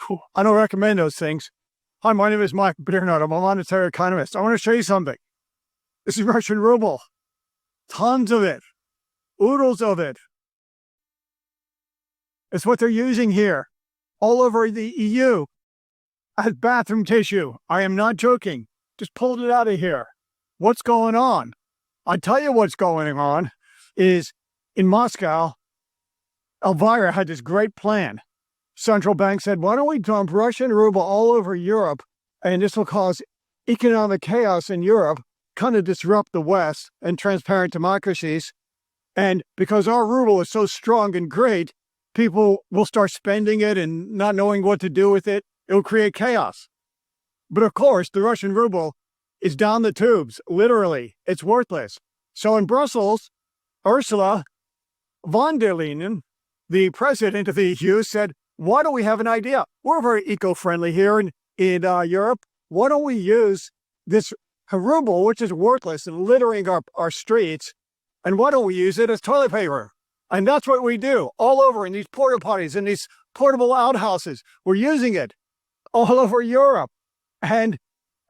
I don't recommend those things. Hi, my name is Mike Bernard. I'm a monetary economist. I want to show you something. This is Russian ruble. Tons of it. Oodles of it. It's what they're using here, all over the EU, as bathroom tissue. I am not joking. Just pulled it out of here. What's going on? I tell you what's going on is in Moscow, Elvira had this great plan. Central bank said, why don't we dump Russian ruble all over Europe, and this will cause economic chaos in Europe, kind of disrupt the West and transparent democracies. And because our ruble is so strong and great, people will start spending it and not knowing what to do with it. It will create chaos. But of course, the Russian ruble is down the tubes, literally. It's worthless. So in Brussels, Ursula von der Leyen, the president of the EU, said, why don't we have an idea? We're very eco-friendly here in Europe. Why don't we use this ruble, which is worthless and littering our streets, and why don't we use it as toilet paper? And that's what we do all over in these porta potties, in these portable outhouses. We're using it all over Europe. And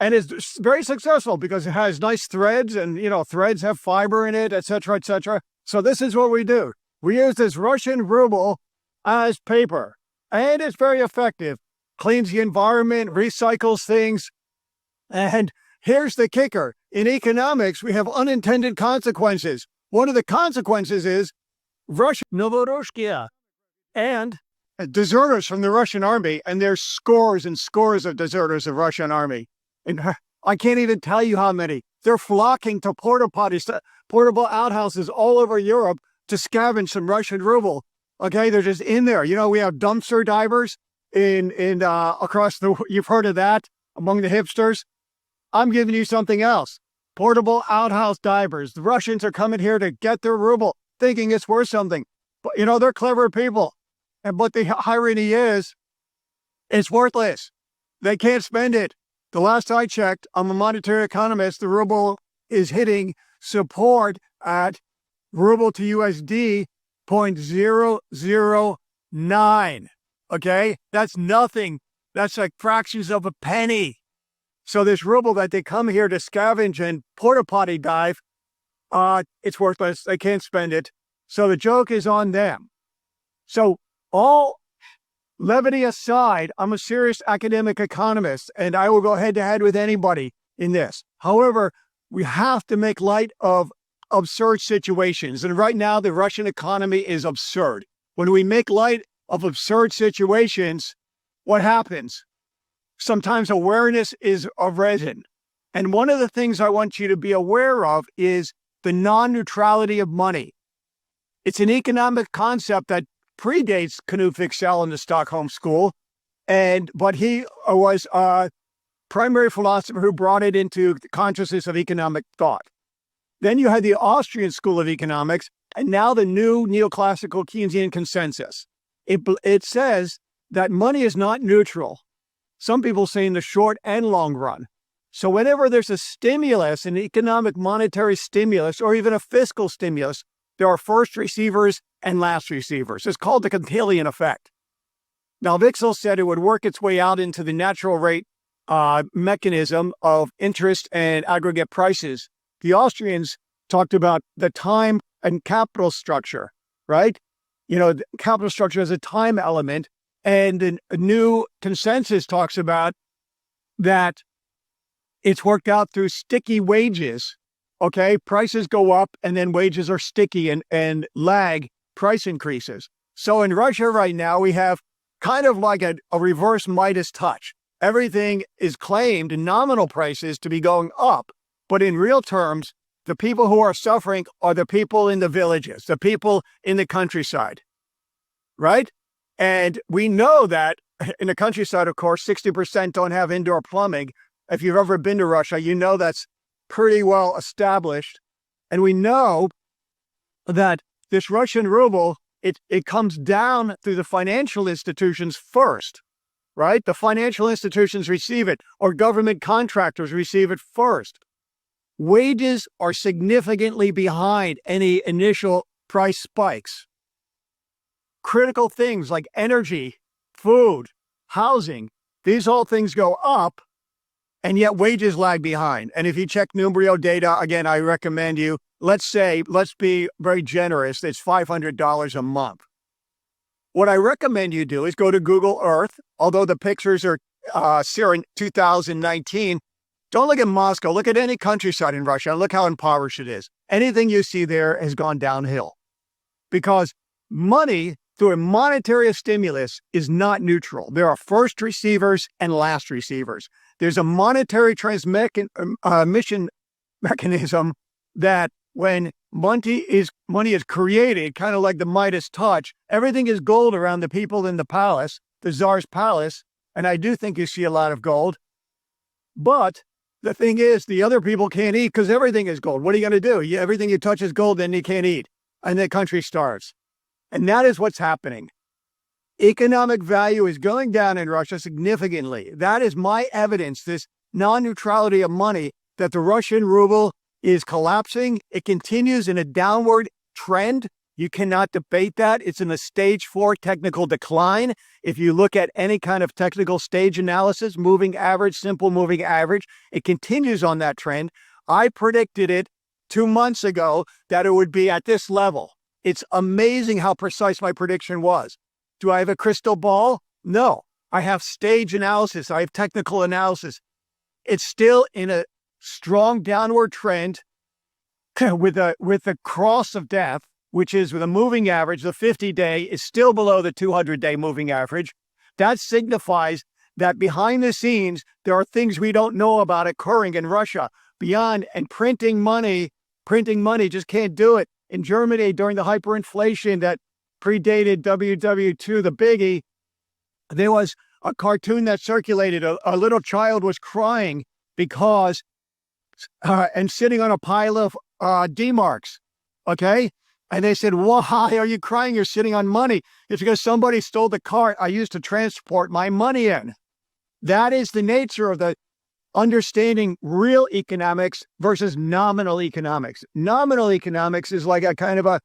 it's very successful because it has nice threads, and, threads have fiber in it, et cetera, et cetera. So this is what we do. We use this Russian ruble as paper, and it's very effective. Cleans the environment, recycles things. And here's the kicker. In economics, we have unintended consequences. One of the consequences is Russia, Novorossiysk, and deserters from the Russian army, and there's scores and scores of deserters of Russian army. And I can't even tell you how many. They're flocking to porta potties, portable outhouses all over Europe to scavenge some Russian ruble. Okay, they're just in there. We have dumpster divers across you've heard of that among the hipsters. I'm giving you something else. Portable outhouse divers. The Russians are coming here to get their ruble, thinking it's worth something. But, they're clever people. But the irony is, it's worthless. They can't spend it. The last I checked, I'm a monetary economist, the ruble is hitting support at ruble to USD 0.009. Okay? That's nothing. That's like fractions of a penny. So this ruble that they come here to scavenge and porta potty dive, it's worthless. They can't spend it. So the joke is on them. So all levity aside, I'm a serious academic economist, and I will go head to head with anybody in this. However, we have to make light of absurd situations. And right now, the Russian economy is absurd. When we make light of absurd situations, what happens? Sometimes awareness is arisen. And one of the things I want you to be aware of is the non-neutrality of money. It's an economic concept that predates Knut Wicksell in the Stockholm School, but he was a primary philosopher who brought it into the consciousness of economic thought. Then you had the Austrian School of Economics, and now the new neoclassical Keynesian consensus. It says that money is not neutral. Some people say in the short and long run. So whenever there's a stimulus, an economic monetary stimulus, or even a fiscal stimulus, there are first receivers and last receivers. It's called the Cantillon effect. Now, Wicksell said it would work its way out into the natural rate mechanism of interest and aggregate prices. The Austrians talked about the time and capital structure, right? The capital structure has a time element, and the new consensus talks about that it's worked out through sticky wages. Okay, prices go up and then wages are sticky and lag price increases. So in Russia right now, we have kind of like a reverse Midas touch. Everything is claimed in nominal prices to be going up, but in real terms, the people who are suffering are the people in the villages, the people in the countryside, right? And we know that in the countryside, of course, 60% don't have indoor plumbing. If you've ever been to Russia, you know that's pretty well established. And we know that this Russian ruble, it comes down through the financial institutions first, right? The financial institutions receive it, or government contractors receive it first. Wages are significantly behind any initial price spikes. Critical things like energy, food, housing. These all things go up, and yet wages lag behind. And if you check Numero data, again, I recommend you, let's be very generous, it's $500 a month. What I recommend you do is go to Google Earth, although the pictures are here in 2019. Don't look at Moscow, look at any countryside in Russia, and look how impoverished it is. Anything you see there has gone downhill. Because money, through a monetary stimulus, is not neutral. There are first receivers and last receivers. There's a monetary transmission mechanism that when money is created, kind of like the Midas touch, everything is gold around the people in the palace, the Tsar's palace, and I do think you see a lot of gold. But the thing is, the other people can't eat because everything is gold. What are you going to do? Everything you touch is gold, then you can't eat. And the country starves. And that is what's happening. Economic value is going down in Russia significantly. That is my evidence, this non-neutrality of money, that the Russian ruble is collapsing. It continues in a downward trend. You cannot debate that. It's in a stage 4 technical decline. If you look at any kind of technical stage analysis, moving average, simple moving average, it continues on that trend. I predicted it 2 months ago that it would be at this level. It's amazing how precise my prediction was. Do I have a crystal ball? No. I have stage analysis. I have technical analysis. It's still in a strong downward trend with the cross of death, which is with a moving average. The 50-day is still below the 200-day moving average. That signifies that behind the scenes, there are things we don't know about occurring in Russia beyond, and printing money just can't do it. In Germany, during the hyperinflation that predated WW2, the biggie, there was a cartoon that circulated. A little child was crying because, and sitting on a pile of D-marks, okay? And they said, why are you crying? You're sitting on money. It's because somebody stole the cart I used to transport my money in. That is the nature of the understanding real economics versus nominal economics. Nominal economics is like a kind of a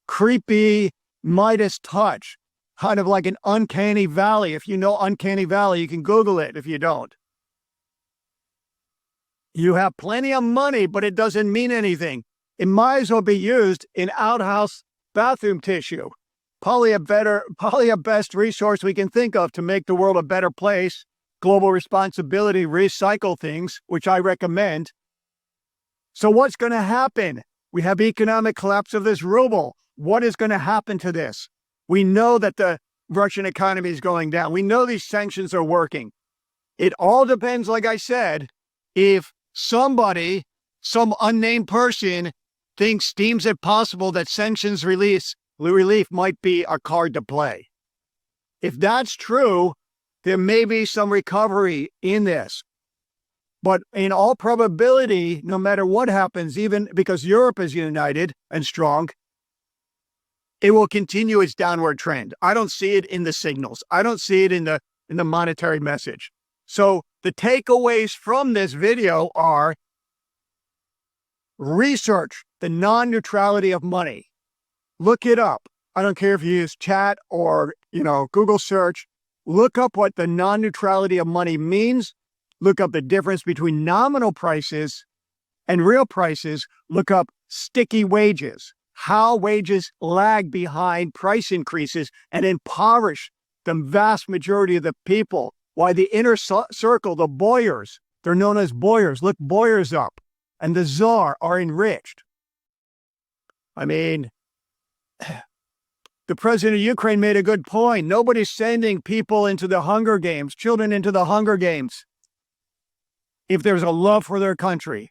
creepy Midas touch, kind of like an uncanny valley. If you know uncanny valley, you can Google it if you don't. You have plenty of money, but it doesn't mean anything. It might as well be used in outhouse bathroom tissue. Probably a best resource we can think of to make the world a better place. Global responsibility, recycle things, which I recommend. So what's going to happen? We have economic collapse of this ruble. What is going to happen to this? We know that the Russian economy is going down. We know these sanctions are working. It all depends, like I said, if somebody, some unnamed person, deems it possible that sanctions relief might be a card to play. If that's true, there may be some recovery in this. But in all probability, no matter what happens, even because Europe is united and strong, it will continue its downward trend. I don't see it in the signals. I don't see it in the monetary message. So the takeaways from this video are: research the non-neutrality of money. Look it up. I don't care if you use chat or, Google search. Look up what the non-neutrality of money means. Look up the difference between nominal prices and real prices. Look up sticky wages, how wages lag behind price increases and impoverish the vast majority of the people. Why the inner circle, the boyars, they're known as boyars. Look boyars up. And the czar are enriched. I mean, the president of Ukraine made a good point. Nobody's sending people into the Hunger Games, children into the Hunger Games, if there's a love for their country.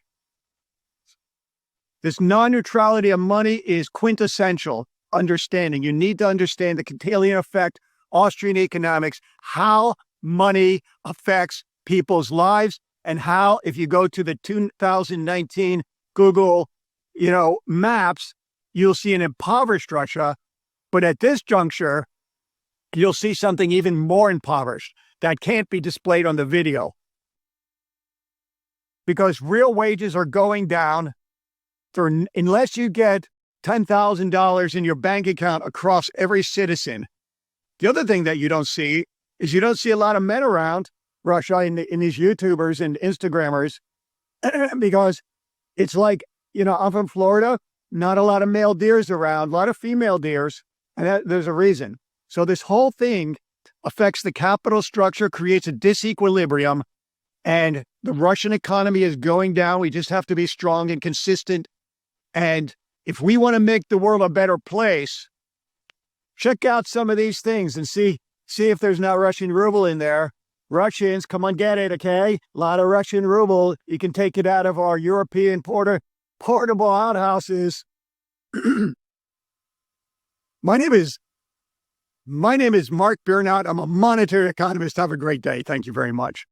This non-neutrality of money is quintessential understanding. You need to understand the Keynesian effect, Austrian economics, how money affects people's lives, and how, if you go to the 2019 Google, maps, you'll see an impoverished Russia. But at this juncture, you'll see something even more impoverished that can't be displayed on the video. Because real wages are going down. Unless you get $10,000 in your bank account across every citizen, The other thing that you don't see is you don't see a lot of men around Russia in these YouTubers and Instagrammers because it's like, I'm from Florida, not a lot of male deers around, a lot of female deers, and there's a reason. So this whole thing affects the capital structure, creates a disequilibrium, and the Russian economy is going down. We just have to be strong and consistent. And if we want to make the world a better place, check out some of these things and see if there's not Russian ruble in there. Russians, come on, get it, okay? A lot of Russian ruble. You can take it out of our European portable outhouses. My name is Mark Biernaut. I'm a monetary economist. Have a great day. Thank you very much.